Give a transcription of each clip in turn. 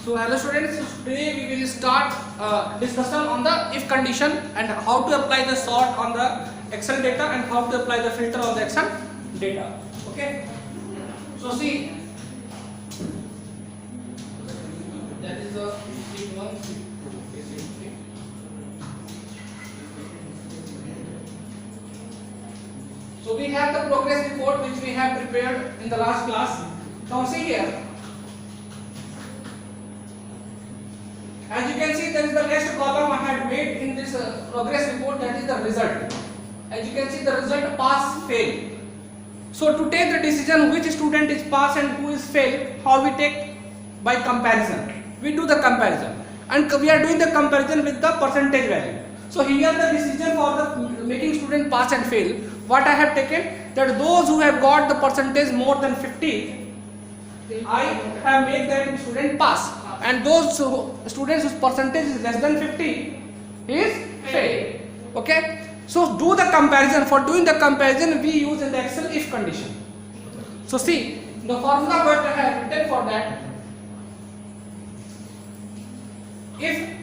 So hello students, today we will start discussion on the if condition and how to apply the sort on the Excel data and how to apply the filter on the Excel data. Okay. So see, that is the sheet 1, sheet 2, sheet 3. So we have the progress report which we have prepared in the last class. Now see here. As you can see, there is the next column I had made in this progress report, that is the result. As you can see, the result pass, fail. So to take the decision which student is pass and who is fail, how we take? By comparison. We do the comparison and we are doing the comparison with the percentage value. So here the decision for the making student pass and fail, what I have taken, that those who have got the percentage more than 50, I have made them student pass. And those students whose percentage is less than 50 is fail. Okay. So do the comparison. For doing the comparison, we use in the Excel if condition. So see the formula what I have written for that. If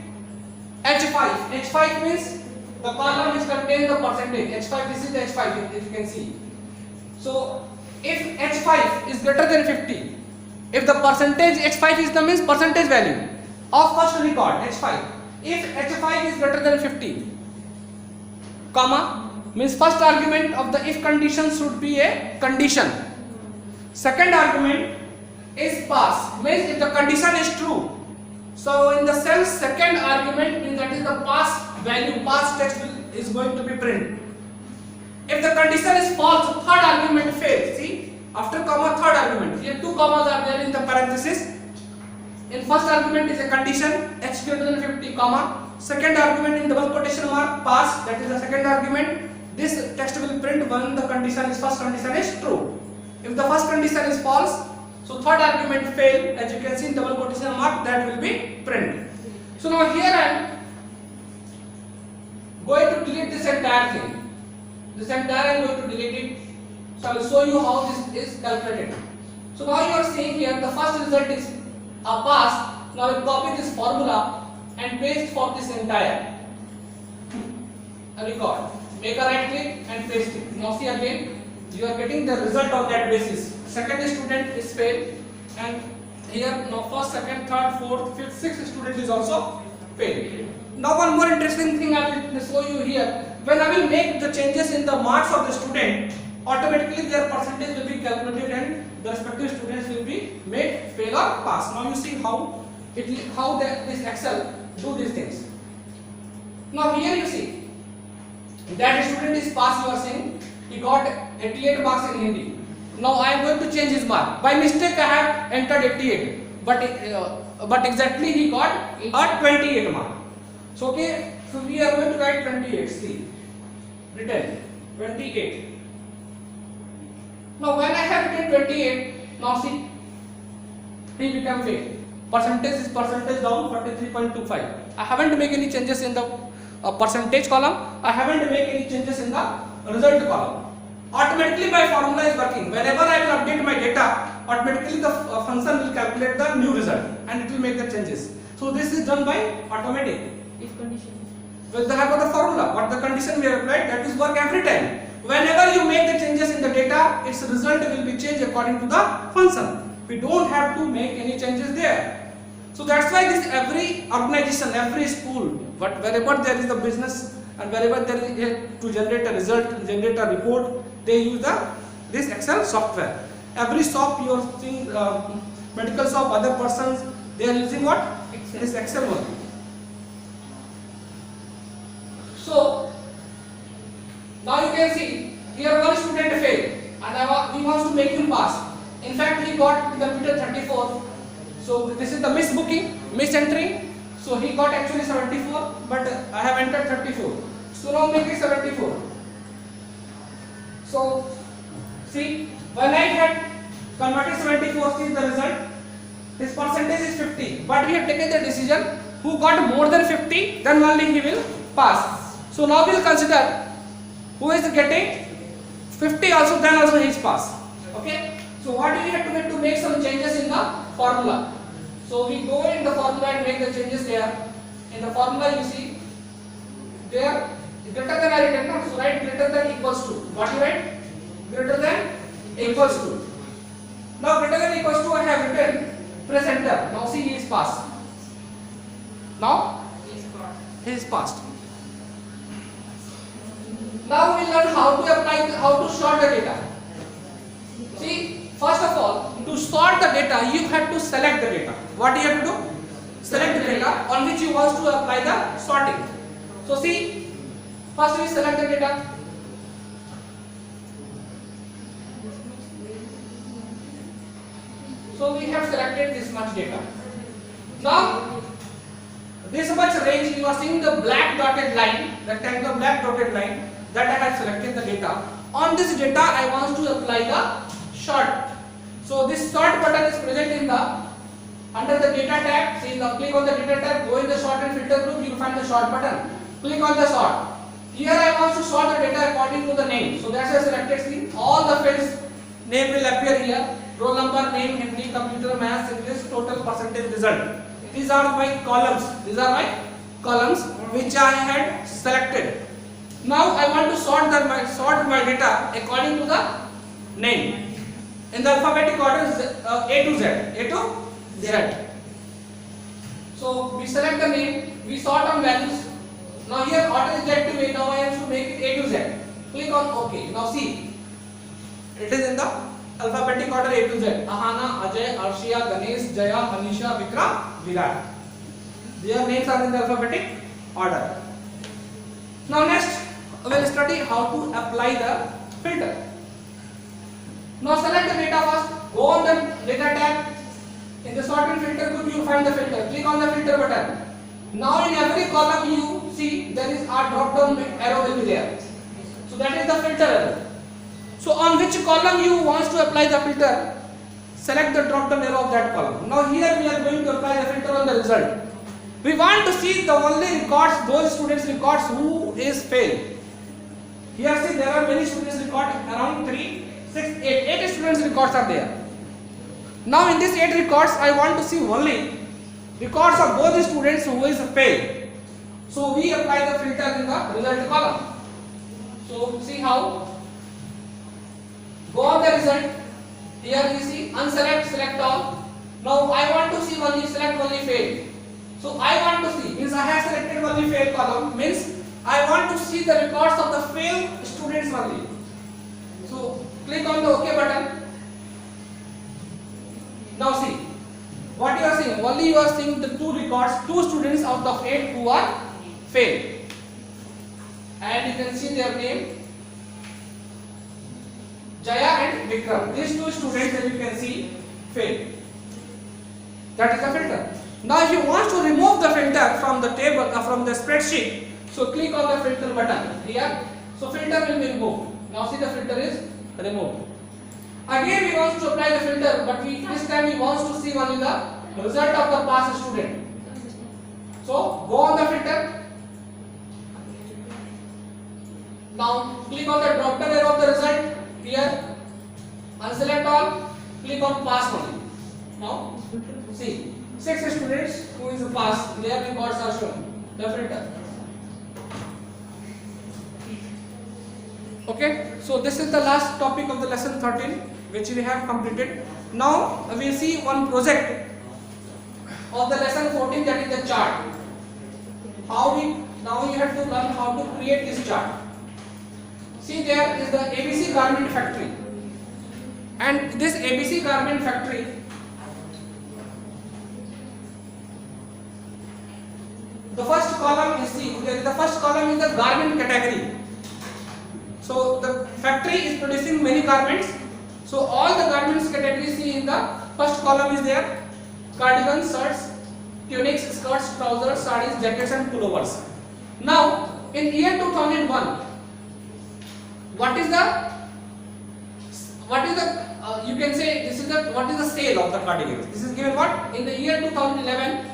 H5 means the column is contain the percentage. H5, this is the H5 as you can see. So if H5 is greater than 50. If the percentage H5 is the means percentage value of first record H5. If H5 is greater than 50, comma means first argument of the if condition should be a condition. Second argument is pass means if the condition is true. So in the cell second argument means that is the pass value, pass text is going to be printed. If the condition is false, third argument fails. See. After comma, third argument. Here two commas are there in the parenthesis. In first argument is a condition h greater than 50 comma. Second argument in double quotation mark pass. That is the second argument. This text will print when the condition is first condition is true. If the first condition is false, so third argument fail. As you can see in double quotation mark, that will be printed. So now here I am going to delete this entire thing. This entire I am going to delete it. So I will show you how this is calculated. So now you are seeing here the first result is a pass. Now I will copy this formula and paste for this entire record. Make a right click and paste it. Now see again, you are getting the result on that basis. Second student is failed, and here now first, second, third, fourth, fifth, sixth student is also failed. Now one more interesting thing I will show you here. When I will make the changes in the marks of the student, automatically their percentage will be calculated and the respective students will be made fail or pass. Now you see how this Excel do these things. Now here you see that student is pass. You are saying he got 88 marks in Hindi. Now I am going to change his mark. By mistake I have entered 88, but exactly he got a 28 mark. So okay, so we are going to write 28. See, written 28. Now when I have written 28, now see, he become fail. Percentage is percentage down 43.25. I haven't made any changes in the percentage column. I haven't made any changes in the result column. Automatically my formula is working. Whenever I will update my data, automatically the function will calculate the new result and it will make the changes. So this is done by automatic. If condition. With the help of the formula, what the condition we have applied, that is work every time. Whenever you make the changes in the data, its result will be changed according to the function. We don't have to make any changes there. So that's why this every organization, every school, but wherever there is a business and wherever there is to generate a result, generate a report, they use this Excel software. Every shop you are seeing, medical shop, other persons, they are using what? Excel. This Excel one. So now you can see here one student failed and we want to make him pass. In fact, he got computer 34. So this is the misbooking, misentry. So he got actually 74, but I have entered 34. So now make it 74. So see, when I had converted 74, see the result. His percentage is 50, but we have taken the decision who got more than 50, then only he will pass. So now we will consider who is getting 50 also, then also he is pass. Okay. So what do we have to make some changes in the formula? So we go in the formula and make the changes there. In the formula you see there greater than I written now, so write greater than equals to. What you write? Greater than equals to. Now greater than equals to I have written, press enter. Now see he is passed. Now he is passed. Now we learn how to apply, how to sort the data. See, first of all, to sort the data, you have to select the data. What do you have to do? Select the data on which you want to apply the sorting. So see, first we select the data. So we have selected this much data. Now, this much range, you are seeing the black dotted line, rectangular black dotted line, that I have selected the data. On this data, I want to apply the sort. So this sort button is present in the under the data tab. See, now click on the data tab, go in the sort and filter group, you will find the sort button. Click on the sort. Here I want to sort the data according to the name. So that's why I selected. See, all the fields name will appear here. Roll number, name, Hindi, computer, maths, English, total, percentage, result. These are my columns. These are my columns which I had selected. Now I want to sort my data according to the name. In the alphabetic order is A to Z. A to Z. So we select the name, we sort on values. Now here order is Z to A. Now I have to make it A to Z. Click on OK. Now see, it is in the alphabetic order A to Z. Ahana, Ajay, Arshia, Ganesh, Jaya, Manisha, Vikram, Virat. Their names are in the alphabetic order. Now next, we will study how to apply the filter. Now select the data first. Go on the data tab. In the sort and filter group, you will find the filter. Click on the filter button. Now in every column you see there is a drop down arrow will be there. So that is the filter arrow. So on which column you want to apply the filter, select the drop down arrow of that column. Now here we are going to apply the filter on the result. We want to see the only records, those students records who is failed. Here see there are many students record, around 3, 6, 8 students records are there. Now in these 8 records I want to see only records of both the students who is failed. So we apply the filter in the result column. So see how. Go on the result. Here we see unselect, select all. Now I want to see only select only fail. So I want to see, means I have selected only fail column, means I want to see the records of the failed students only. So click on the OK button. Now see, what you are seeing, only you are seeing the 2 records, 2 students out of 8 who are failed. And you can see their name, Jaya and Vikram. These 2 students that you can see failed. That is the filter. Now if you want to remove the filter from the table, from the spreadsheet, so click on the filter button here. So filter will be removed. Now see the filter is removed. Again we want to apply the filter, but this time we want to see only the result of the past student. So go on the filter. Now click on the drop down arrow of the result here. Unselect all. Click on pass only. Now see 6 students who is pass. Their records are shown. The filter. Okay. So this is the last topic of the lesson 13, which we have completed. Now we will see one project of the lesson 14, that is the chart. Now you have to learn how to create this chart. See, there is the ABC garment factory, and this ABC garment factory, the first column is the garment category. So the factory is producing many garments. So all the garments categories see in the first column is there: cardigans, shirts, tunics, skirts, trousers, sarees, jackets and pullovers. Now in year 2001, what is the you can say this is the what is the sale of the cardigans? This is given what? In the year 2011,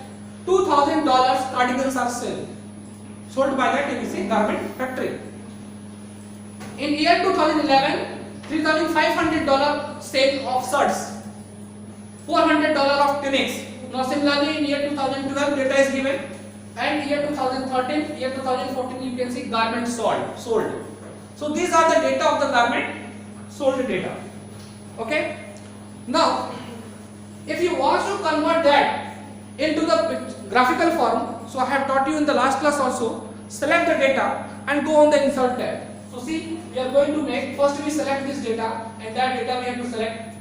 $2,000 cardigans are sold by that ABC garment factory. In year 2011, $3,500 sale of shirts, $400 of tunics, Now similarly in year 2012 data is given, and year 2013, year 2014 you can see garment sold. So these are the data of the garment sold data. Okay. Now if you want to convert that into the graphical form, so I have taught you in the last class also, select the data and go on the insert tab. So see, we are going to make, first we select this data, and that data we have to select.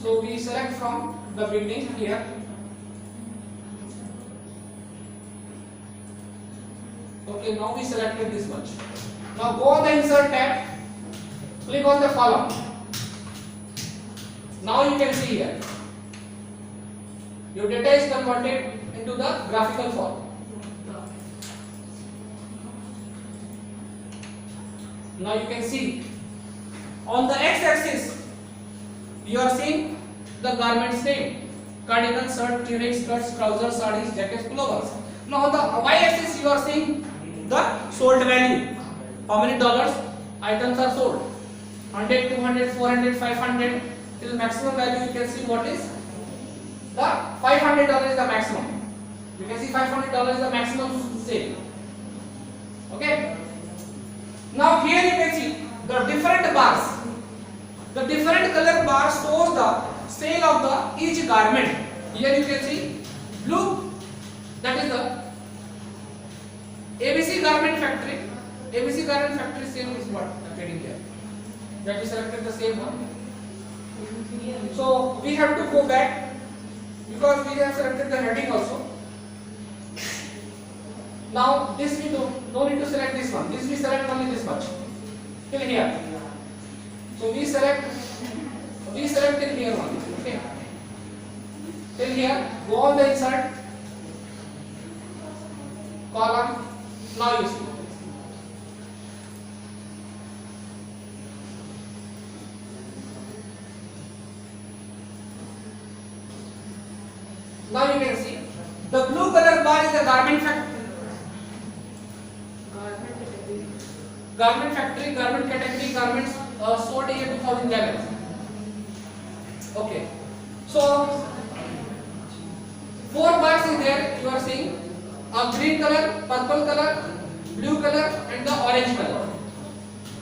So we select from the beginning here. Okay, now we selected this much. Now go on the insert tab, click on the column. Now you can see here, your data is converted into the graphical form. Now you can see on the x-axis you are seeing the garment's name: cardigan, shirt, tunic, skirts, trousers, sarees, jackets, pullovers. Now on the y-axis you are seeing the sold value. How many dollars items are sold? 100, 200, 400, 500 till maximum value. You can see what is the $500 is the maximum. You can see $500 is the maximum sale. Okay. Now here you can see the different bars. The different color bar shows the sale of the each garment. Here you can see blue, that is the ABC Garment Factory. ABC Garment Factory sale is what appearing here. That we selected the same one. So we have to go back because we have selected the heading also. Now this we don't need to select this one. This we select only this much till here. So we select till here only. Okay. Till here. Go on the insert column. Now you see. Now you can see the blue color bar is the garment factory. Garment factory, garment category, garments sold year 2011. Okay. So 4 bars is there. You are seeing a green color, purple color, blue color, and the orange color.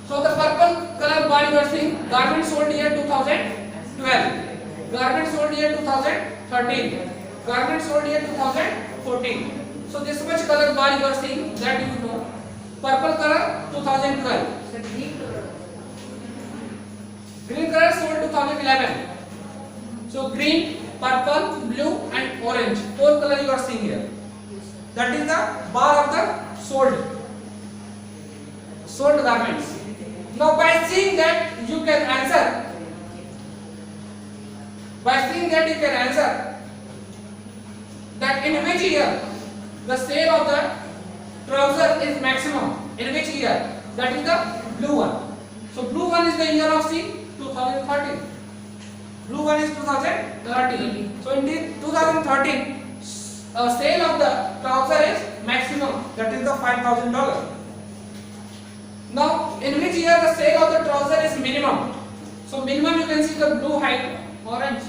So the purple color bar you are seeing garment sold year 2012, garment sold year 2013, garment sold year 2014. So this much color bar you are seeing, that you know. Purple color 2012, green color sold 2011. So green, purple, blue, and orange, 4 color you are seeing here. That is the bar of the sold garments. Now by seeing that you can answer. By seeing that you can answer that in which year the sale of the trouser is maximum. In which year? That is the blue one. So blue one is the year of C, 2013. Blue one is 2013. So in the 2013, sale of the trouser is maximum. That is the $5,000. Now in which year the sale of the trouser is minimum? So minimum you can see the blue height, orange.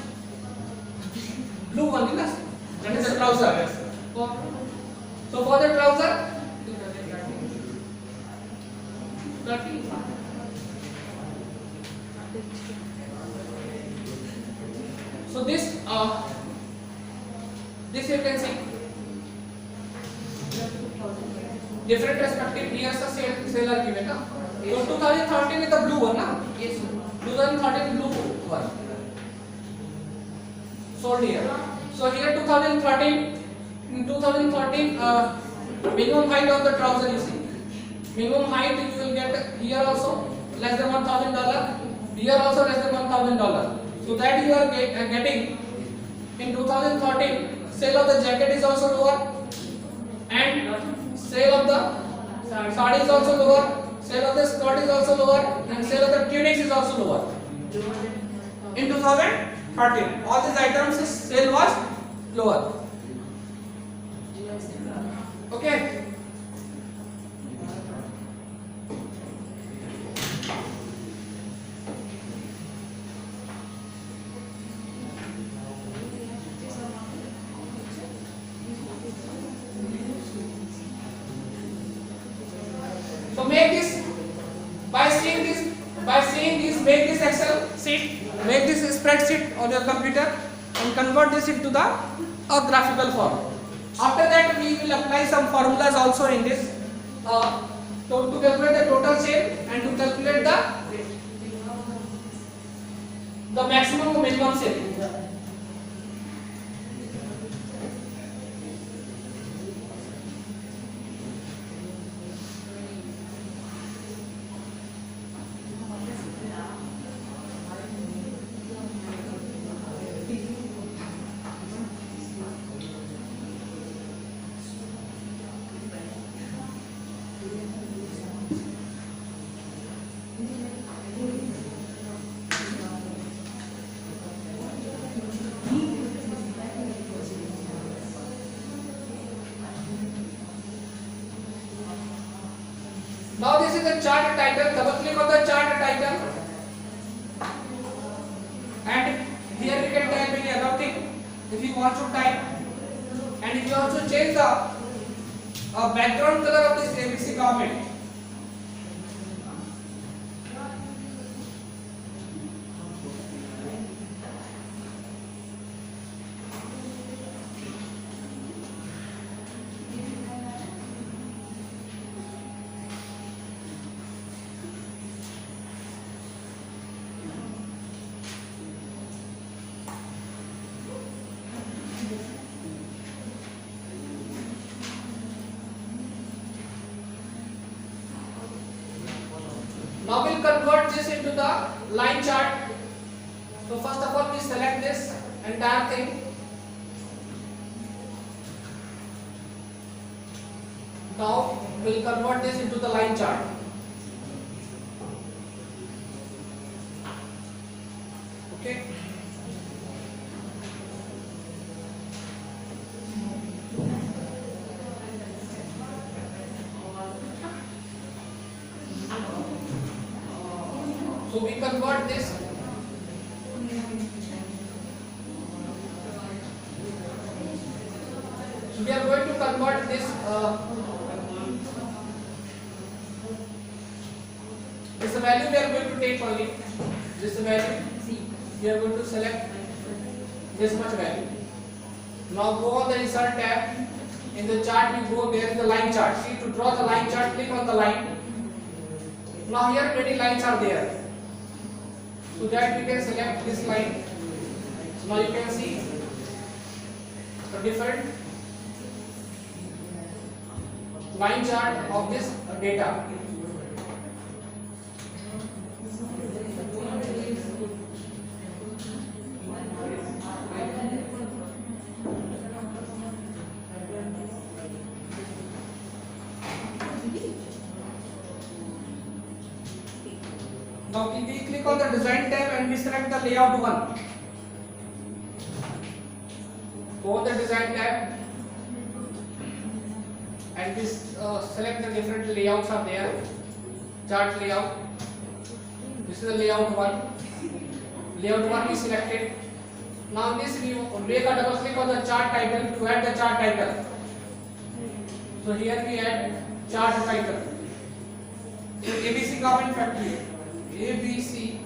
Blue one, that is the trouser. So for the trouser, 30. So this you can see different respective years of sale are given. So 2013 is the blue one, na? Yes. 2013 blue one. Sold here. So here 2013. In 2013, minimum height of the trouser you see. Minimum height you will get here also less than $1,000. Here also less than $1,000. So that you are getting in 2013. Sale of the jacket is also lower, and sale of the sari is also lower. Sale of the skirt is also lower, and sale of the tunics is also lower. In 2013, all these items sale was lower. Okay. make this Excel sheet, make this spreadsheet on your computer and convert this into the a graphical form. After that we will apply some formulas also in this to calculate the total sale and to calculate the maximum or minimum sale. Now this is the chart title. Double click on the chart title, and here we can type any other thing if you want to type, and if you also change the background color of this ABC government. Now we'll convert this into the line chart. So first of all we select this entire thing. Now we'll convert this into the line chart. Okay. So we convert this. So we are going to convert this. This value we are going to take only. This value we are going to select this much value. Now go on the insert tab. In the chart you go, there is the line chart. See, to draw the line chart, click on the line. Now here many lines are there. So that we can select this line. So now you can see the different line chart of this data. Now we click on the design tab and we select the layout one. Go on the design tab and we select the different layouts are there. Chart layout. This is the layout one. Layout one is selected. Now this we make a double click on the chart title to add the chart title. So here we add chart title. So ABC Garment Factory. ABC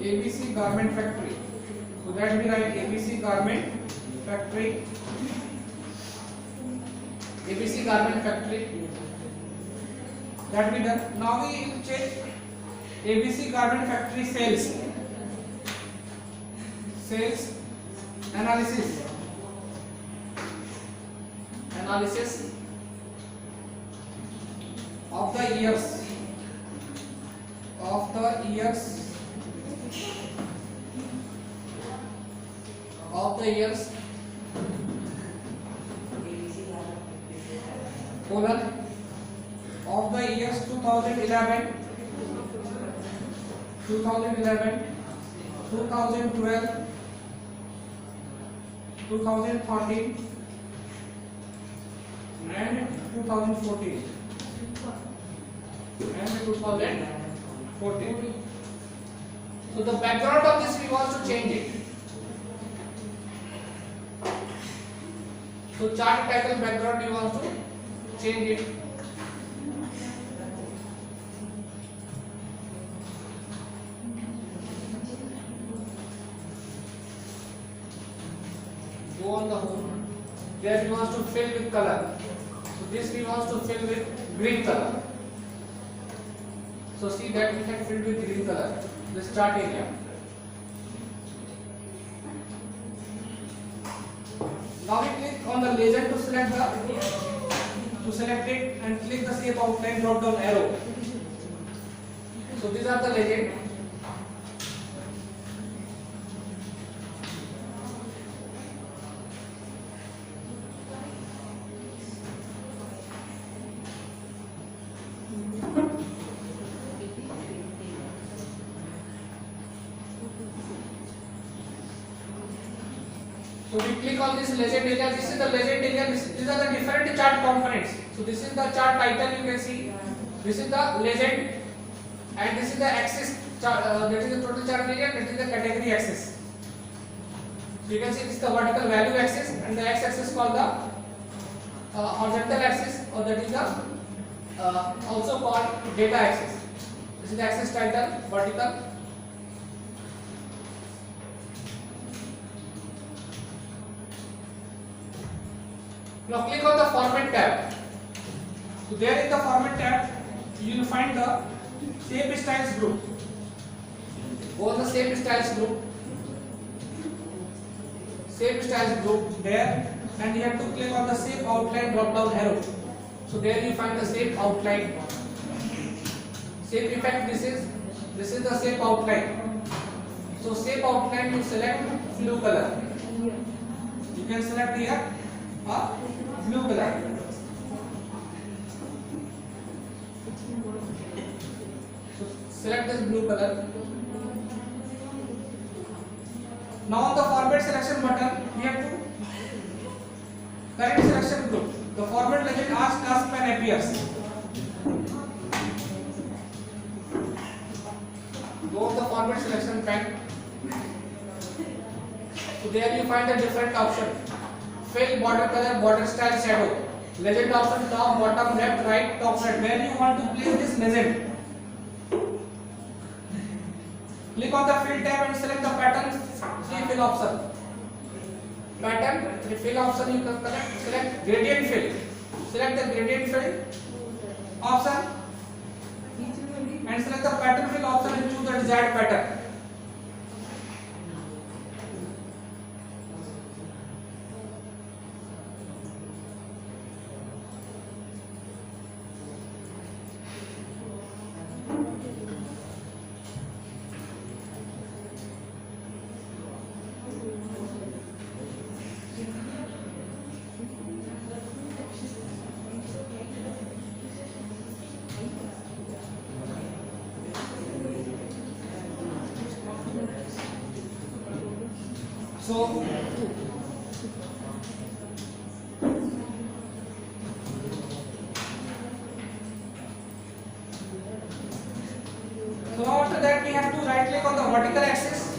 ABC Garment Factory. So that we write ABC Garment Factory. ABC Garment Factory. That we done. Now we check ABC Garment Factory sales. Sales analysis of the years 2011, 2012, 2013 and 2014 and 2014. So the background of this we want to change it. So chart title background we want to change it. Go on the home. There we want to fill with color. So this we want to fill with green color. So see that we can fill with green color. The chart area. Now we click on the legend to select it and click the shape outline drop down arrow. So these are the legend. So we click on this legend area. This is the legend area. These are the different chart components. So this is the chart title. You can see. This is the legend, and this is the axis. That is the total chart area. That is the category axis. So you can see this is the vertical value axis, and the x-axis called the horizontal axis, or that is the also called data axis. This is the axis title vertical. Now click on the format tab. So there in the format tab, you will find the shape styles group. Go on the shape styles group. Shape styles group there, and you have to click on the shape outline drop down arrow. So there you find the shape outline. Shape effect. This is the shape outline. So shape outline you select blue color. You can select here blue color. So select this blue color. Now on the format selection button, we have to current selection group. The format legend as task pane appears. Go to the format selection pane. So there you find the different option. Fill, border color, border style, shadow. Legend option top, bottom, left, right, top, right. Where you want to place this legend. Click on the fill tab and select the pattern fill option. Pattern fill option you can select gradient fill. Select the gradient fill option and select the pattern fill option and choose the desired pattern. So now after that we have to right click on the vertical axis.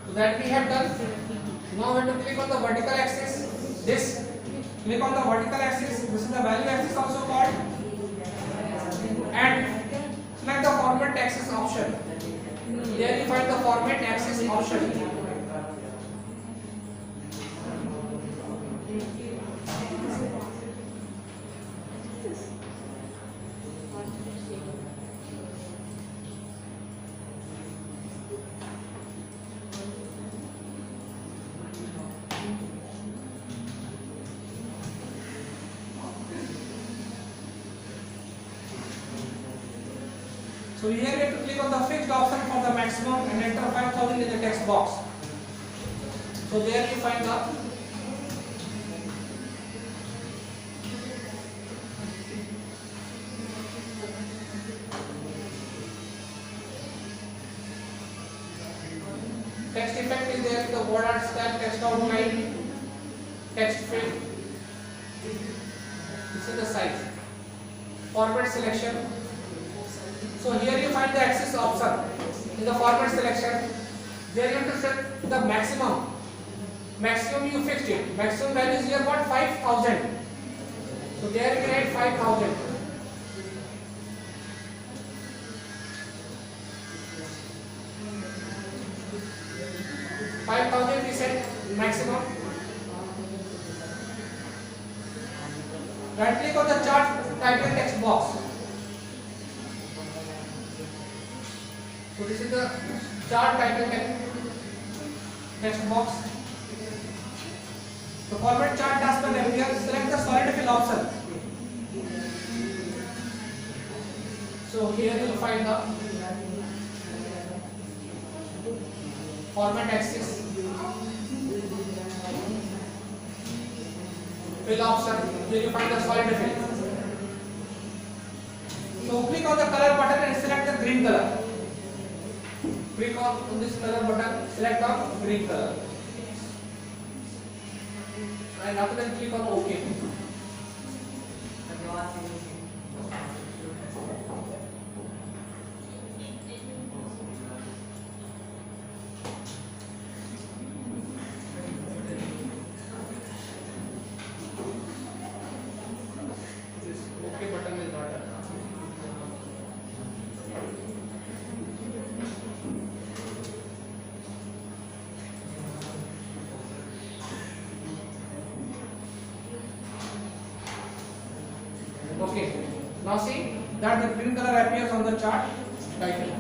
So that we have done. Now we have to click on the vertical axis. This click on the vertical axis. This is the value axis also called. And select the format axis option. There you find the format axis option. So here we have to click on the fixed option for the maximum and enter 5000 in the text box. So there you find the text effect is there, the word art style, text outline. text field. This is the size. Format selection. So here you find the axis option. In the format selection, there you have to set the maximum. Maximum you fixed it. Maximum value is here what? 5000. So there you can add 5000. We set maximum. Right click on the chart title text box. So this is the chart title text box. The format chart task will appear. Select the solid fill option. So here you will find the format axis. Fill option. Here you find the solid fill. So click on the color button and select the green color. Click on this color button, select on green color. And after that click on OK. This OK button is not done. Okay, now see that the green color appears on the chart title.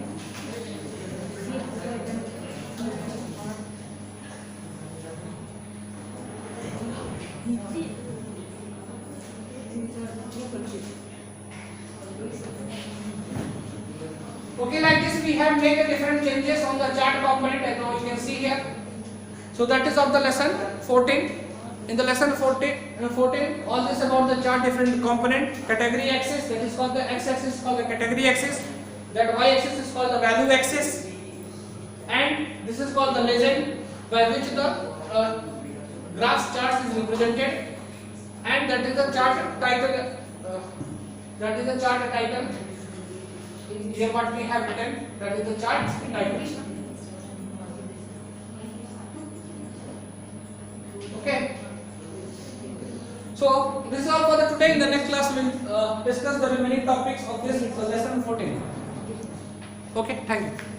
Okay, like this we have made the different changes on the chart component, and now you can see here. So that is of the lesson 14. In the lesson 14, all this about the chart different component. Category axis, that is called the x-axis is called the category axis. That y-axis is called the value axis, and this is called the legend by which the graphs charts is represented, and that is the chart title. That is the chart title. Here what we have written, that is the chart title. Okay. So this is all for the today. In the next class we will discuss the remaining topics of this lesson 14. Okay, thank you.